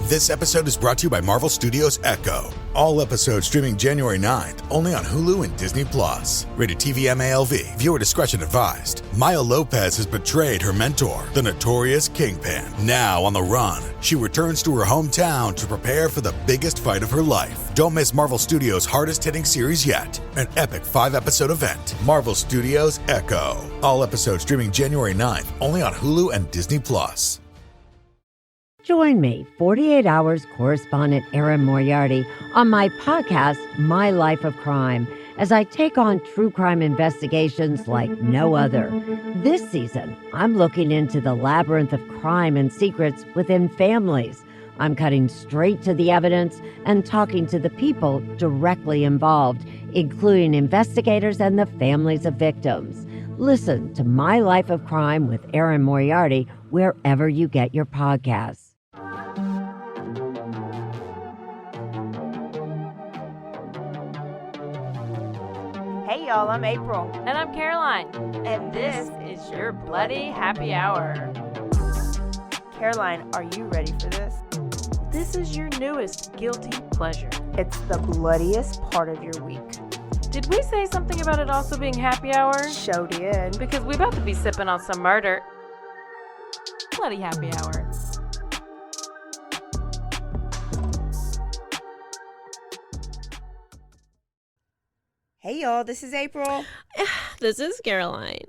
This episode is brought to you by Marvel Studios Echo. All episodes streaming January 9th, only on Hulu and Disney+. Rated TV MALV. Viewer discretion advised. Maya Lopez has betrayed her mentor, the notorious Kingpin. Now on the run, she returns to her hometown to prepare for the biggest fight of her life. Don't miss Marvel Studios' hardest-hitting series yet. An epic 5-episode event. Marvel Studios Echo. All episodes streaming January 9th, only on Hulu and Disney+. Join me, 48 Hours correspondent Erin Moriarty, on my podcast, My Life of Crime, as I take on true crime investigations like no other. This season, I'm looking into the labyrinth of crime and secrets within families. I'm cutting straight to the evidence and talking to the people directly involved, including investigators and the families of victims. Listen to My Life of Crime with Erin Moriarty wherever you get your podcasts. Hey y'all, I'm April. And I'm Caroline. And this is your Bloody Happy Hour. Caroline, are you ready for this? This is your newest guilty pleasure. It's the bloodiest part of your week. Did we say something about it also being happy hour? Show did. Because we about to be sipping on some murder. Bloody Happy Hour. Hey y'all, this is April. This is Caroline.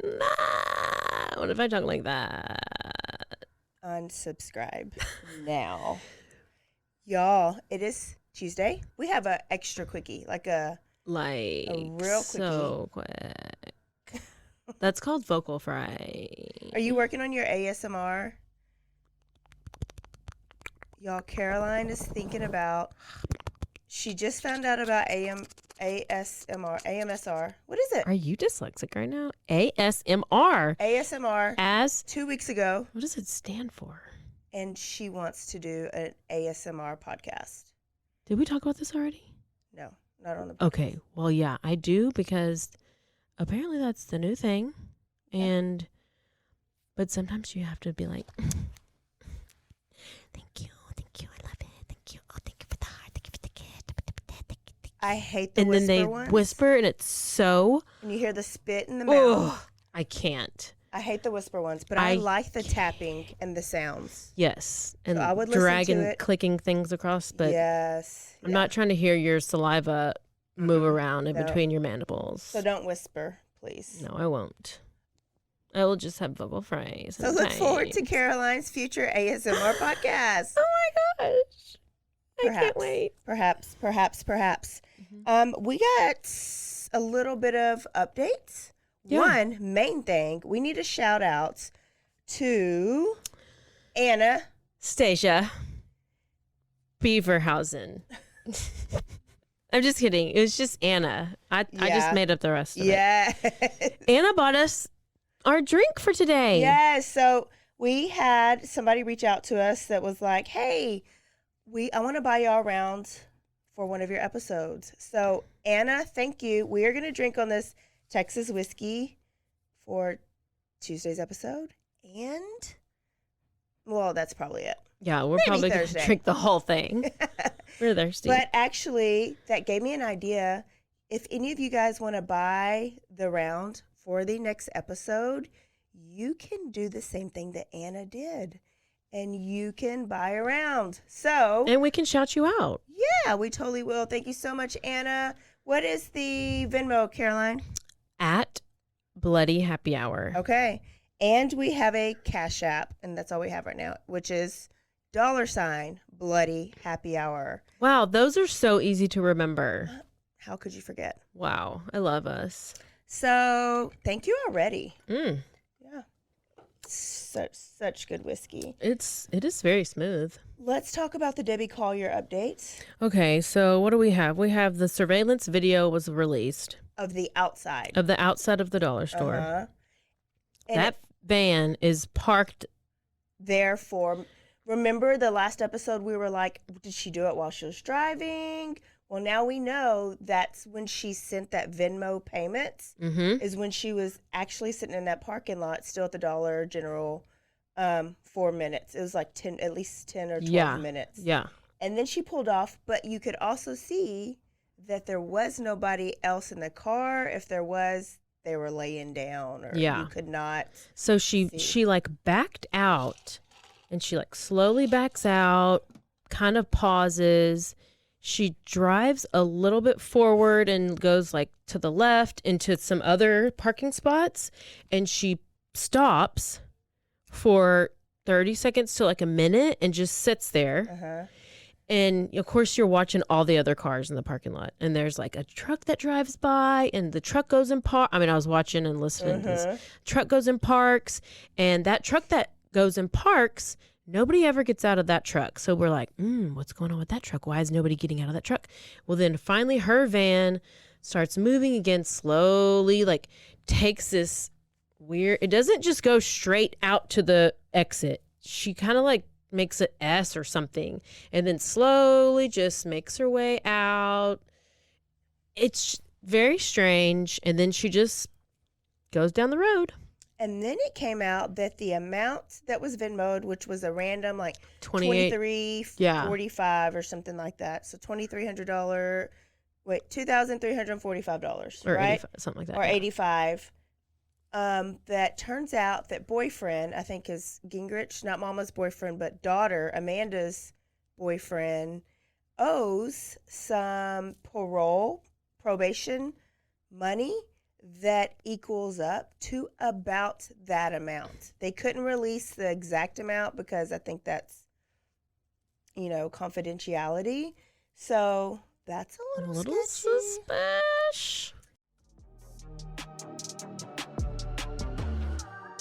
What if I talk like that? Unsubscribe now. Y'all, it is Tuesday. We have an extra quickie, a real quickie. So quick. That's called vocal fry. Are you working on your ASMR? Y'all, Caroline is thinking about, she just found out about AMSR. What is it? Are you dyslexic right now? ASMR. ASMR. As 2 weeks ago. What does it stand for? And she wants to do an ASMR podcast. Did we talk about this already? No, not on the podcast. Okay. Well, yeah, I do, because apparently that's the new thing. But sometimes you have to be like, thank you, I love it, thank you, oh, thank you for the heart, thank you for the kid. I hate the and whisper then they ones. whisper, and it's so. And you hear the spit in the mouth. I can't. I hate the whisper ones, but I like the tapping and the sounds. Yes, and so I would listen dragging, to it. clicking things across. But yes, I'm not trying to hear your saliva move around in between your mandibles. So don't whisper, please. No, I won't. I will just have vocal fries. So look forward to Caroline's future ASMR podcast. Oh my gosh. Perhaps, I can't wait. Perhaps. Mm-hmm. We got a little bit of updates. Yeah. One main thing, we need a shout out to Anna. Stacia Beaverhausen. I'm just kidding. It was just Anna. I just made up the rest of it. Yeah. Anna bought us our drink for today. Yes. So we had somebody reach out to us that was like, hey, I want to buy y'all around for one of your episodes. So Anna, thank you. We are going to drink on this Texas whiskey for Tuesday's episode. And, well, that's probably it. Yeah, we're Maybe probably going Thursday. to drink the whole thing. We're thirsty. But actually, that gave me an idea. If any of you guys want to buy the round for the next episode, you can do the same thing that Anna did. And you can buy a round. And we can shout you out. Yeah, we totally will. Thank you so much, Anna. What is the Venmo, Caroline? At Bloody Happy Hour. Okay. And we have a Cash App, and that's all we have right now, which is $ Bloody Happy Hour. Wow, those are so easy to remember. How could you forget? Wow, I love us. So, thank you already. Yeah. Such good whiskey. It is very smooth. Let's talk about the Debbie Collier updates. Okay, so what do we have? We have the surveillance video was released. Of the outside. Of the outside of the dollar store. Uh-huh. That van is parked. Therefore, remember the last episode we were like, did she do it while she was driving? Well, now we know that's when she sent that Venmo payment, is when she was actually sitting in that parking lot, still at the Dollar General 4 minutes. It was like at least 10 or 12 minutes. Yeah. And then she pulled off, but you could also see that there was nobody else in the car. If there was, they were laying down, or you could not. So she like backed out, and she like slowly backs out, kind of pauses. She drives a little bit forward and goes like to the left into some other parking spots, and she stops for 30 seconds to like a minute and just sits there. And of course you're watching all the other cars in the parking lot, and there's like a truck that drives by, and the truck goes in park. I mean, I was watching and listening to this. Truck goes in parks, and that truck that goes in parks, nobody ever gets out of that truck. So we're like, what's going on with that truck? Why is nobody getting out of that truck? Well, then finally her van starts moving again slowly, like takes this weird, it doesn't just go straight out to the exit. She kind of like makes an S or something, and then slowly just makes her way out. It's very strange. And then she just goes down the road. And then it came out that the amount that was Venmo'd, which was a random like $23.45 or something like that. So $2,300, $2,345, or right? 85, something like that. Or 85. That turns out that boyfriend, I think is Gingrich, not Mama's boyfriend, but daughter, Amanda's boyfriend, owes some probation money that equals up to about that amount. They couldn't release the exact amount because I think that's, confidentiality. So that's a little suspicious.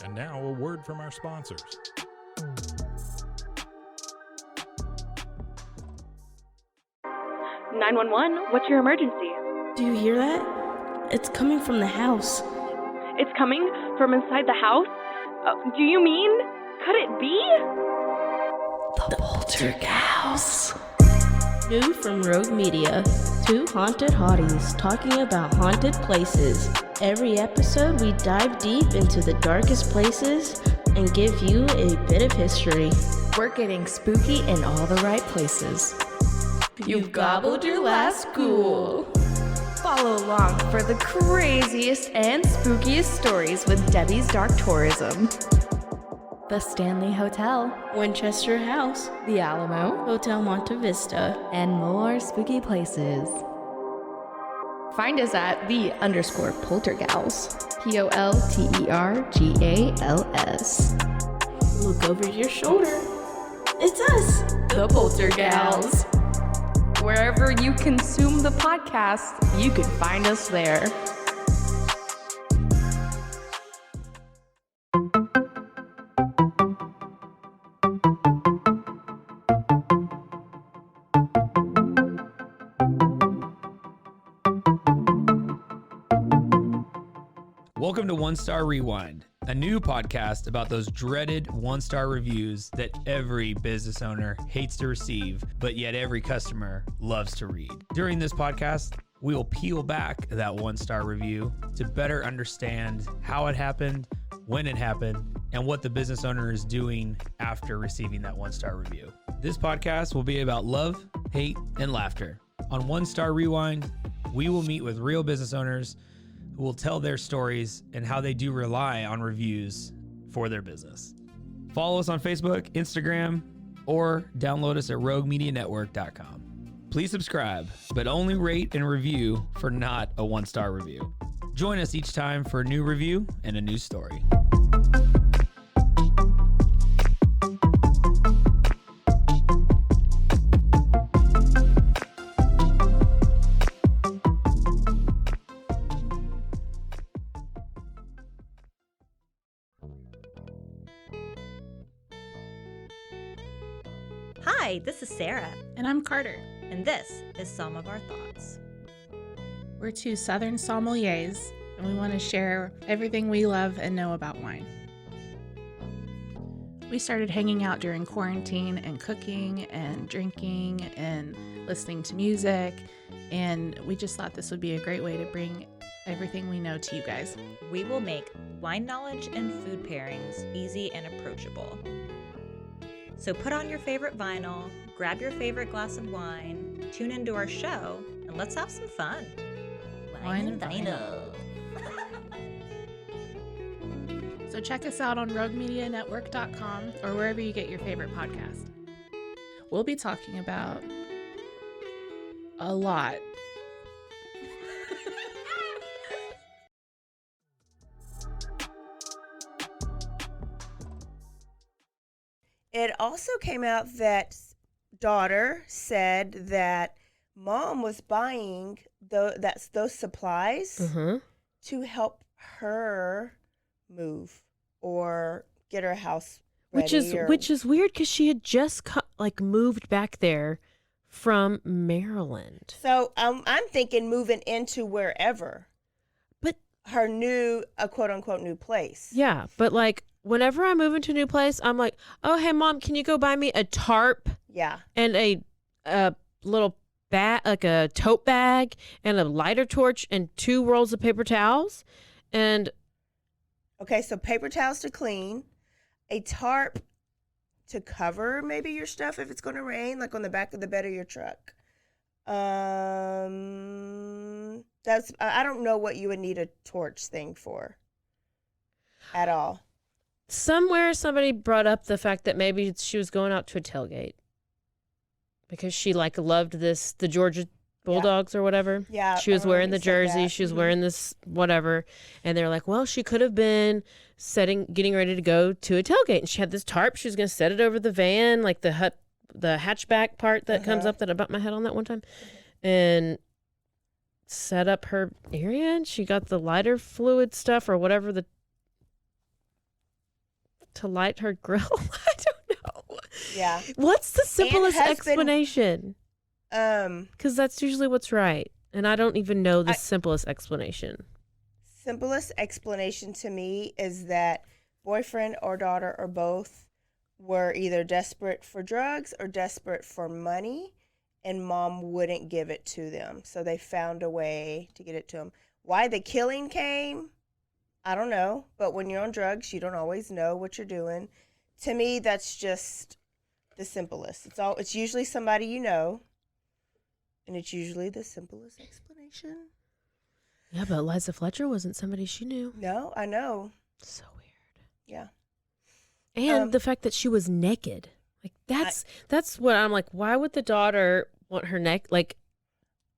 And now a word from our sponsors. "911, what's your emergency?" Do you hear that? It's coming from the house. It's coming from inside the house? Do you mean, could it be? The Poltergeist. New from Rogue Media. Two haunted hotties talking about haunted places. Every episode, we dive deep into the darkest places and give you a bit of history. We're getting spooky in all the right places. You've gobbled your last ghoul. Follow along for the craziest and spookiest stories with Debbie's Dark Tourism. The Stanley Hotel, Winchester House, The Alamo, Hotel Monte Vista, and more spooky places. Find us at _Poltergals. POLTERGALS. Look over your shoulder. It's us, the Poltergals. Wherever you consume the podcast, you can find us there. Welcome to One Star Rewind, a new podcast about those dreaded one-star reviews that every business owner hates to receive, but yet every customer loves to read. During this podcast, we will peel back that one-star review to better understand how it happened, when it happened, and what the business owner is doing after receiving that one-star review. This podcast will be about love, hate, and laughter. On One Star Rewind, we will meet with real business owners who will tell their stories and how they do rely on reviews for their business. Follow us on Facebook, Instagram, or download us at roguemedianetwork.com. Please subscribe, but only rate and review for not a one-star review. Join us each time for a new review and a new story. Hi, this is Sarah. And I'm Carter. And this is Some of Our Thoughts. We're two Southern sommeliers, and we want to share everything we love and know about wine. We started hanging out during quarantine and cooking and drinking and listening to music. And we just thought this would be a great way to bring everything we know to you guys. We will make wine knowledge and food pairings easy and approachable. So put on your favorite vinyl, grab your favorite glass of wine, tune into our show, and let's have some fun. Wine and vinyl. So check us out on roguemedianetwork.com or wherever you get your favorite podcast. We'll be talking about a lot. It also came out that daughter said that mom was buying those supplies to help her move or get her house ready. Which is weird because she had just moved back there from Maryland. So I'm thinking moving into wherever, but her new a quote unquote new place. Yeah, but like whenever I move into a new place, I'm like, oh hey mom, can you go buy me a tarp? Yeah, and a little bag, like a tote bag, and a lighter torch, and 2 rolls of paper towels, and. Okay, so paper towels to clean, a tarp to cover maybe your stuff if it's going to rain, like on the back of the bed of your truck. I don't know what you would need a torch thing for at all. Somewhere somebody brought up the fact that maybe she was going out to a tailgate because she loved the Georgia Bulldogs or whatever. Yeah. She was wearing the jersey. She was wearing this whatever. And they're like, well, she could have been getting ready to go to a tailgate. And she had this tarp. She was going to set it over the van, like the hatchback part that comes up that I bumped my head on that one time. And set up her area. And she got the lighter fluid stuff or whatever to light her grill. I don't know. Yeah. What's the simplest explanation? Because that's usually what's right. And I don't even know the simplest explanation. Simplest explanation to me is that boyfriend or daughter or both were either desperate for drugs or desperate for money, and mom wouldn't give it to them. So they found a way to get it to them. Why the killing came, I don't know. But when you're on drugs, you don't always know what you're doing. To me, that's just the simplest. It's usually somebody you know. And it's usually the simplest explanation. Yeah, but Liza Fletcher wasn't somebody she knew. No, I know. So weird. Yeah. And the fact that she was naked. Like, that's what I'm like, why would the daughter want her neck? Like,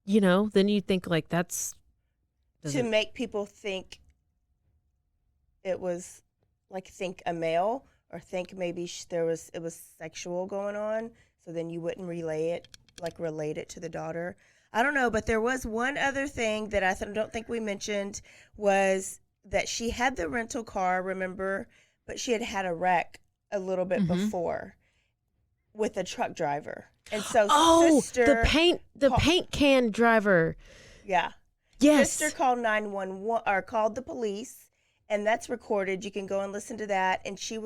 then you think, like, that's... To make people think it was, like, think a male or think maybe it was sexual going on. So then you wouldn't relate it to the daughter. I don't know, but there was one other thing that I don't think we mentioned was that she had the rental car, remember, but she had a wreck a little bit before with a truck driver. And so the paint can driver. Yeah. Yes. Sister called 911 or called the police, and that's recorded. You can go and listen to that. And she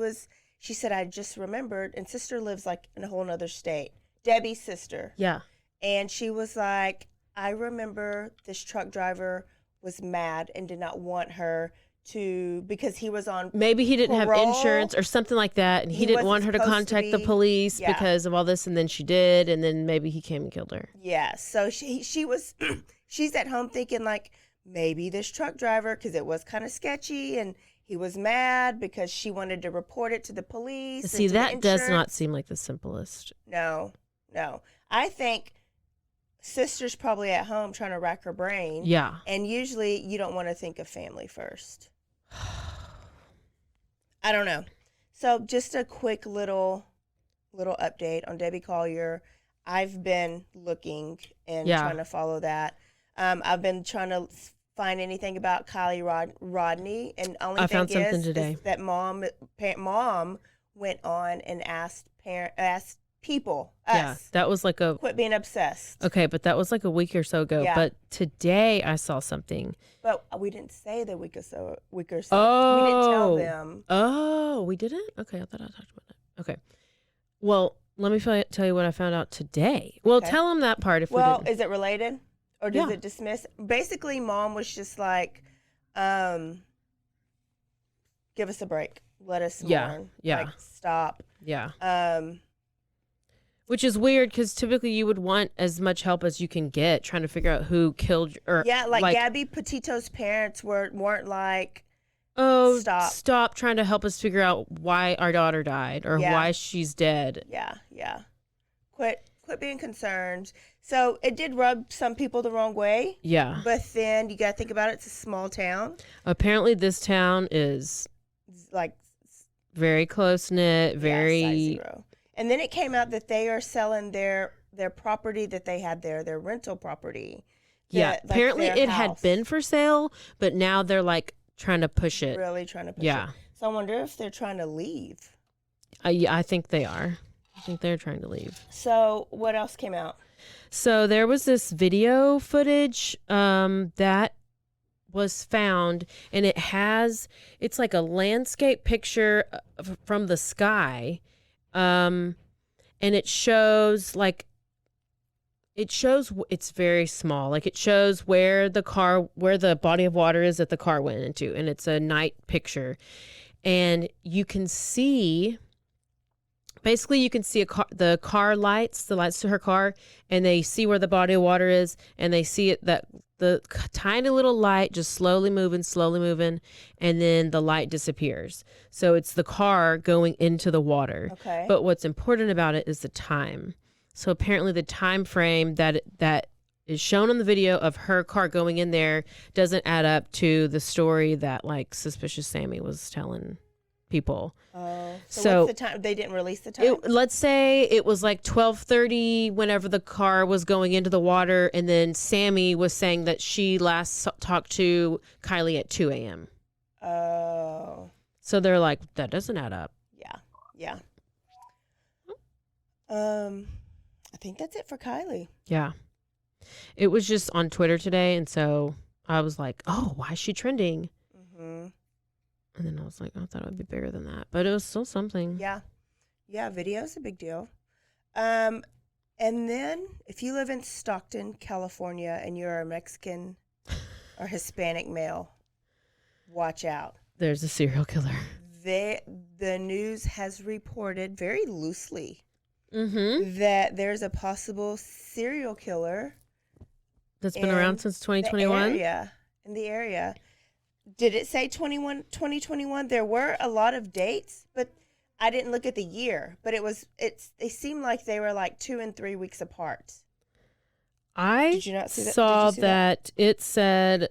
said, I just remembered, and sister lives like in a whole other state. Debbie's sister. Yeah. And she was like, I remember this truck driver was mad and did not want her because he was on maybe he didn't parole. have insurance or something like that, and he didn't want her to contact the police because of all this, and then she did, and then maybe he came and killed her. Yeah. So she was she's at home thinking like maybe this truck driver, because it was kind of sketchy, and he was mad because she wanted to report it to the police. See, that does not seem like the simplest. No. I think sister's probably at home trying to rack her brain. Yeah. And usually you don't want to think of family first. I don't know. So just a quick little update on Debbie Collier. I've been looking and trying to follow that. I've been trying to find anything about Kylie Rodni, and I found something today. Is that mom went on and asked people, that was like quit being obsessed. Okay, but that was like a week or so ago. Yeah. But today I saw something. But we didn't say the week or so. Oh. We didn't tell them. Oh, we didn't? Okay, I thought I talked about that. Okay. Well, let me tell you what I found out today. Well, Okay. tell them that part if we Well, didn't. is it related? Or does it dismiss? Basically, Mom was just like, give us a break. Let us mourn. Yeah. Like, stop. Yeah. Which is weird because typically you would want as much help as you can get trying to figure out who killed or like Gabby Petito's parents weren't like, oh, stop trying to help us figure out why our daughter died or why she's dead. Yeah. Quit being concerned. So it did rub some people the wrong way. Yeah. But then you got to think about it. It's a small town. Apparently this town is like very close-knit, very... size zero. And then it came out that they are selling their property that they had there, their rental property. Apparently it had been for sale, but now they're like trying to push it. Really trying to push it. So I wonder if they're trying to leave. I think they are. I think they're trying to leave. So what else came out? So there was this video footage that was found, and it's like a landscape picture from the sky. And it shows it's very small. Like it shows where the body of water is that the car went into. And it's a night picture. And you can see the car lights, the lights to her car, and they see where the body of water is. And they see it that the tiny little light just slowly moving, and then the light disappears. So it's the car going into the water. Okay. But what's important about it is the time. So apparently the time frame that is shown on the video of her car going in there doesn't add up to the story that like Suspicious Sammy was telling people. So what's the time? They didn't release the time? Let's say it was like 12:30 whenever the car was going into the water, and then Sammy was saying that she last talked to Kylie at 2 a.m. Oh. So they're like, that doesn't add up. Yeah. I think that's it for Kylie. Yeah. It was just on Twitter today, and so I was like, oh, why is she trending? Mm-hmm. And then I was like, I thought it would be bigger than that. But it was still something. Yeah, video's a big deal. And then if you live in Stockton, California, and you're a Mexican or Hispanic male, watch out. There's a serial killer. The news has reported very loosely that there's a possible serial killer that's been around since 2021? In the area. Did it say 2021? There were a lot of dates, but I didn't look at the year. But they seemed like they were like 2 and 3 weeks apart. Did you not see that? Saw Did you see that it said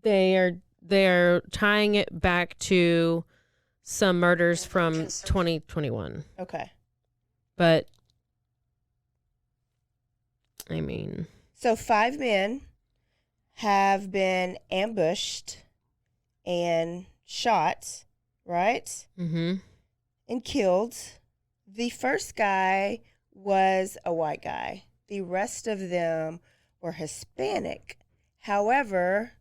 they're tying it back to some murders from 2021. Okay. But I mean, so 5 men have been ambushed and shot, right? Mm-hmm. And killed. The first guy was a white guy. The rest of them were Hispanic. However,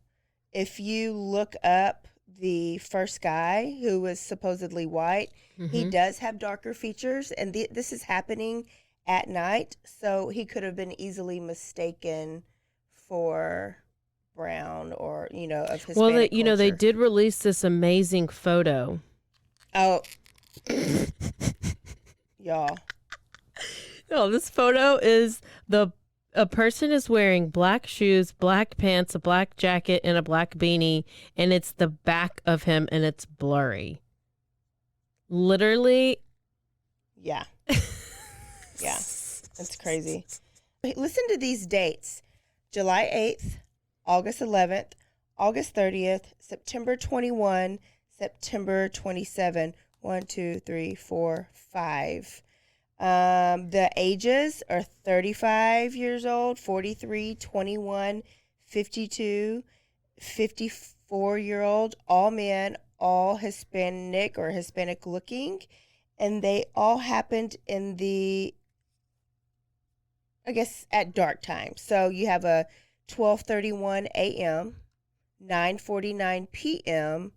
if you look up the first guy who was supposedly white, he does have darker features, and this is happening at night, so he could have been easily mistaken for brown or, of Hispanic culture. They did release this amazing photo. Oh. Y'all. No, this photo is a person is wearing black shoes, black pants, a black jacket, and a black beanie, and it's the back of him, and it's blurry. Literally. Yeah. Yeah. That's crazy. Listen to these dates. July 8th, August 11th, August 30th, September 21, September 27. 1, 2, 3, 4, 5. The ages are 35 years old, 43, 21, 52, 54-year-old, all men, all Hispanic or Hispanic looking. And they all happened in at dark time. So you have a 12:31 a.m., 9:49 p.m.,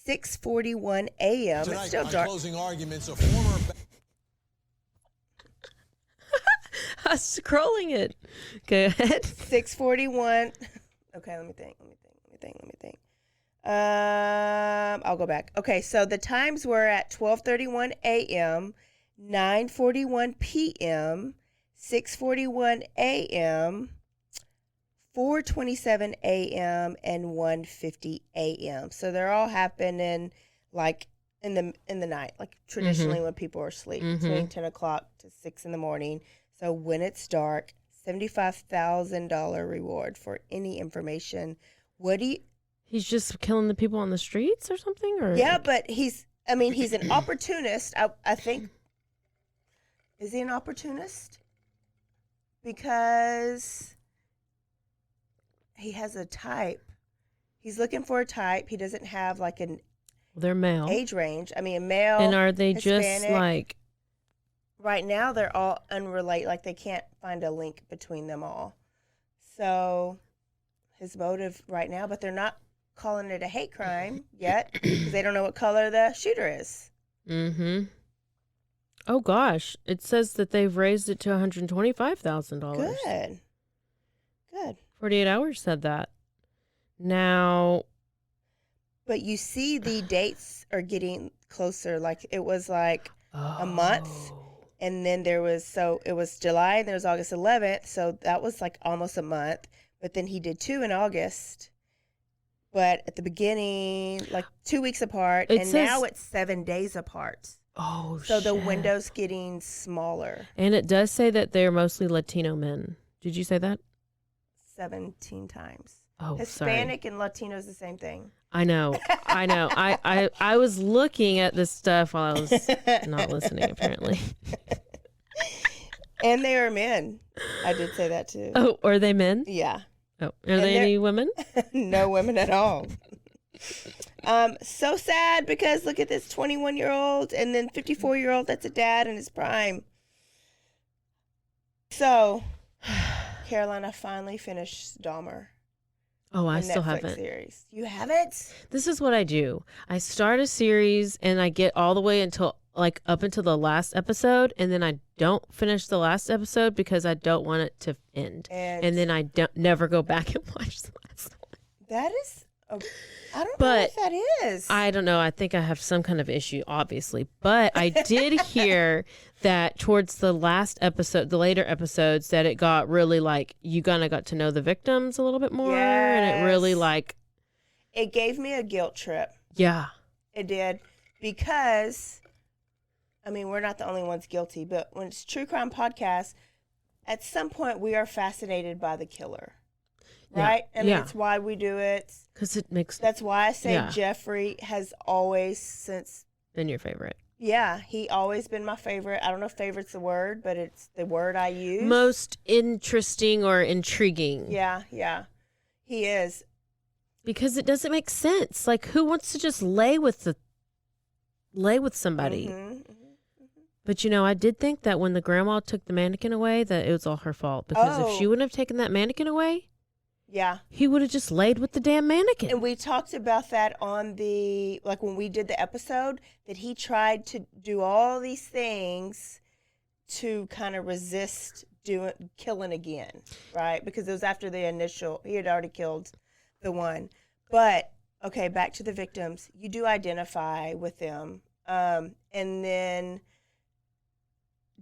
6:41 a.m. Tonight, It's still on dark. closing arguments, a former... I was scrolling it. Go ahead. 6:41. Okay, let me think. I'll go back. Okay, so the times were at 12:31 a.m., 9:41 p.m., 6:41 a.m., 4:27 a.m., and 1:50 a.m. So they're all happening like in the night, like traditionally when people are asleep, between 10 o'clock to 6 in the morning. So when it's dark, $75,000 reward for any information. What do you? He's just killing the people on the streets or something? Or Yeah, but he's an opportunist. I think. Is he an opportunist? Because he has a type. He's looking for a type. He doesn't have like an they're male age range. I mean, male. And are they Hispanic. just like? Right now, they're all unrelated. Like they can't find a link between them all. So his motive right now, but they're not calling it a hate crime yet because they don't know what color the shooter is. Mm-hmm. Oh gosh, it says that they've raised it to $125,000. Good. 48 Hours said that. Now, but you see, the dates are getting closer. Like it was like a month, and then it was July, and there was August 11th, so that was like almost a month. But then he did 2 in August. But at the beginning, like 2 weeks apart, now it's 7 days apart. Oh, so the window's getting smaller. And it does say that they're mostly Latino men. Did you say that? 17 times. Oh, Hispanic sorry. and Latino is the same thing. I know. I was looking at this stuff while I was not listening, apparently. And they are men. I did say that too. Oh, are they men? Yeah. Oh, are they any women? No women at all. So sad because look at this 21-year-old and then 54-year-old. That's a dad in his prime. So, Carolina finally finished Dahmer. Oh, I the still Netflix haven't. Series. You haven't? This is what I do. I start a series and I get all the way up until the last episode, and then I don't finish the last episode because I don't want it to end. And then I never go back and watch the last one. That is, I don't know what that is. I don't know. I think I have some kind of issue, obviously. But I did hear that towards the last episode, the later episodes, that it got really like, you kind of got to know the victims a little bit more. And it really like. It gave me a guilt trip. Yeah. It did. Because, I mean, we're not the only ones guilty, but when it's true crime podcast, at some point we are fascinated by the killer. Right? Yeah. I mean, it's why we do it. Because it makes. That's why I say Jeffrey has always since. Been your favorite. Yeah, he always been my favorite. I don't know if favorite's the word, but it's the word I use. Most interesting or intriguing. Yeah. He is. Because it doesn't make sense. Like, who wants to just lay with somebody? But, I did think that when the grandma took the mannequin away, that it was all her fault. Because if she wouldn't have taken that mannequin away, he would have just laid with the damn mannequin. And we talked about that on when we did the episode, that he tried to do all these things to kind of resist killing again, right? Because it was after the initial, he had already killed the one. But, okay, back to the victims. You do identify with them. And then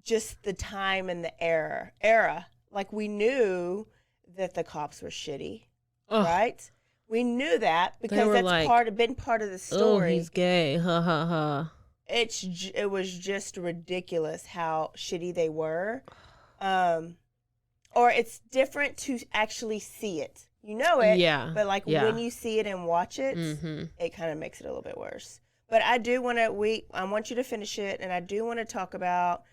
just the time and the era. Like, we knew that the cops were shitty, right? We knew that because that's been part of the story. Oh, he's gay. Ha ha ha. It was just ridiculous how shitty they were. Or it's different to actually see it. You know it, but when you see it and watch it, it kind of makes it a little bit worse. But I do want to I want you to finish it, and I do want to talk about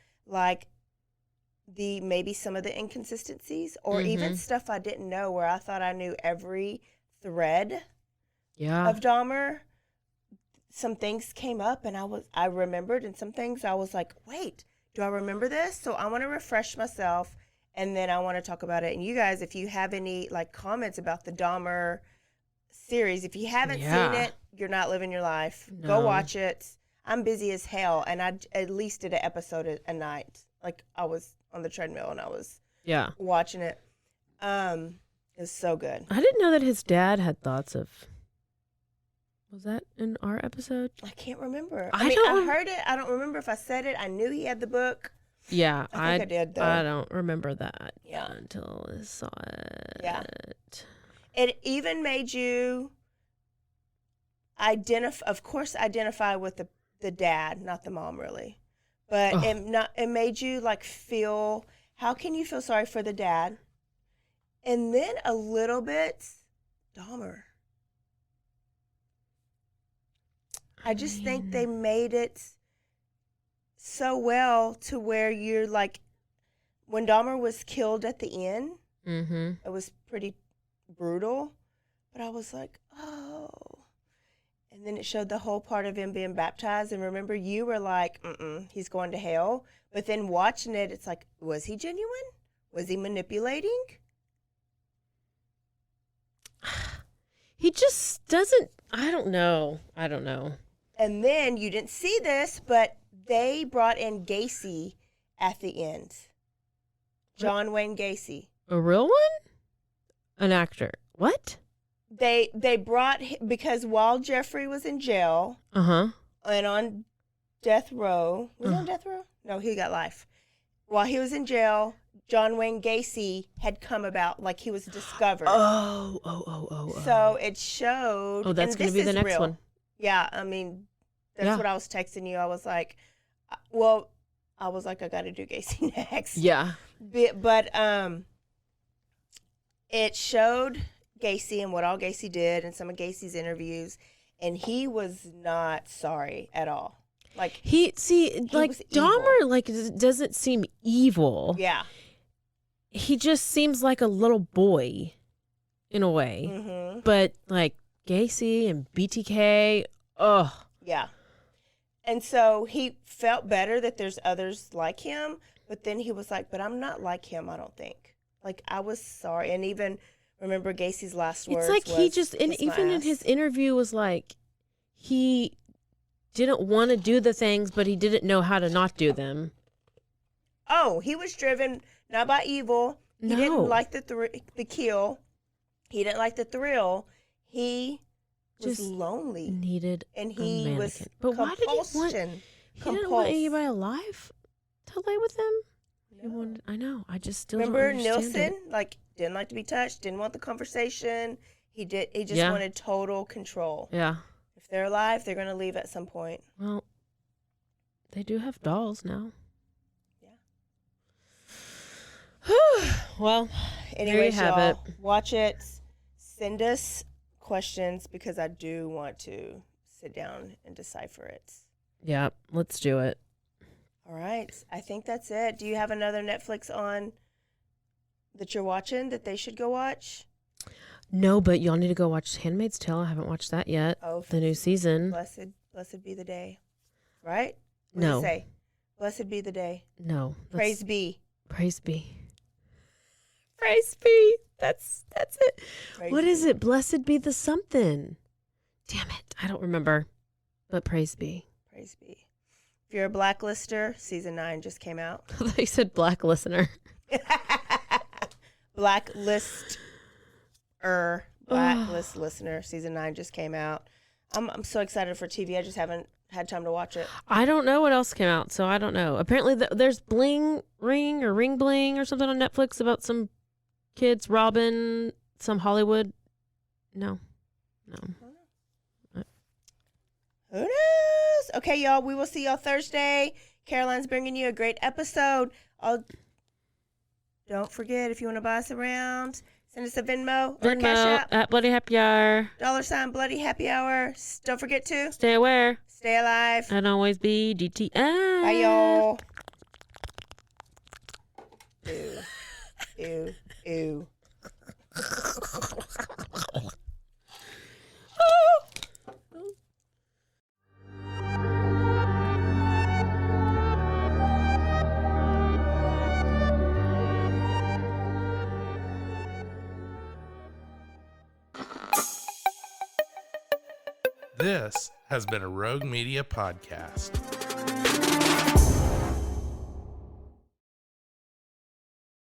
maybe some of the inconsistencies or even stuff I didn't know where I thought I knew every thread of Dahmer. Some things came up and I remembered, and some things I was like, wait, do I remember this? So I want to refresh myself, and then I want to talk about it. And you guys, if you have any comments about the Dahmer series, if you haven't seen it, you're not living your life. No. Go watch it. I'm busy as hell, and I at least did an episode a night. Like, I was on the treadmill, and I was watching it. It was so good. I didn't know that his dad had thoughts of... Was that in our episode? I can't remember. I heard it. I don't remember if I said it. I knew he had the book. Yeah, I think I did, though. I don't remember that Yeah. until I saw it. Yeah. It even made you identify with the dad, not the mom, really. But it made you like feel, how can you feel sorry for the dad? And then a little bit Dahmer. I just think they made it so well to where you're like, when Dahmer was killed at the end, it was pretty brutal, but I was like, oh. And then it showed the whole part of him being baptized. And remember, you were like, he's going to hell. But then watching it, it's like, was he genuine? Was he manipulating? He just doesn't, I don't know. And then you didn't see this, but they brought in Gacy at the end. John Wayne Gacy. A real one? An actor. What? They brought, because while Jeffrey was in jail and on death row, was he on death row? No, he got life. While he was in jail, John Wayne Gacy had come about, like he was discovered. So it showed. Oh, that's going to be the next real. one. Yeah, I mean, that's what I was texting you. I was like, I got to do Gacy next. Yeah. But it showed Gacy and what all Gacy did and some of Gacy's interviews, and he was not sorry at all. Like Dahmer like doesn't seem evil. Yeah. He just seems like a little boy in a way. But like Gacy and BTK, yeah. And so he felt better that there's others like him, but then he was like, but I'm not like him, I don't think. Like, I was sorry. And even remember Gacy's last words. It's like he just, and even in his interview was like, he didn't want to do the things, but he didn't know how to not do them. Oh, he was driven not by evil. He didn't like the kill. He didn't like the thrill. He was lonely. Needed and he a was But why did he didn't want anybody alive to lay with him? No. I know. I just still remember don't understand Nilsson, it. like, didn't like to be touched, didn't want the conversation. He just wanted total control. Yeah. If they're alive, they're gonna leave at some point. Well, they do have dolls now. Yeah. Well, anyways, there you have it. Watch it. Send us questions because I do want to sit down and decipher it. Yeah, let's do it. All right. I think that's it. Do you have another Netflix on that you're watching that they should go watch? No, but y'all need to go watch Handmaid's Tale. I haven't watched that yet. Oh, the new season. Blessed be the day. Right? What no. Does it say? Blessed be the day. No. Praise be. Praise be. Praise be. That's it. What is it? Blessed be the something. Damn it. I don't remember. But praise be. Praise be. If you're a blacklister, season 9 just came out. I thought you said black listener. Blacklist listener, season 9 just came out. I'm so excited for TV. I just haven't had time to watch it. I don't know what else came out, so I don't know. Apparently there's Bling Ring or Ring Bling or something on Netflix about some kids robbing some Hollywood. No. Who knows? Okay, y'all, we will see y'all Thursday. Caroline's bringing you a great episode. Don't forget, if you want to buy us around, send us a Venmo or Cash App. At Bloody Happy Hour. $ Bloody Happy Hour. Don't forget to stay aware. Stay alive. And always be DTI. Bye, y'all. Ew. Ew. This has been a Rogue Media podcast.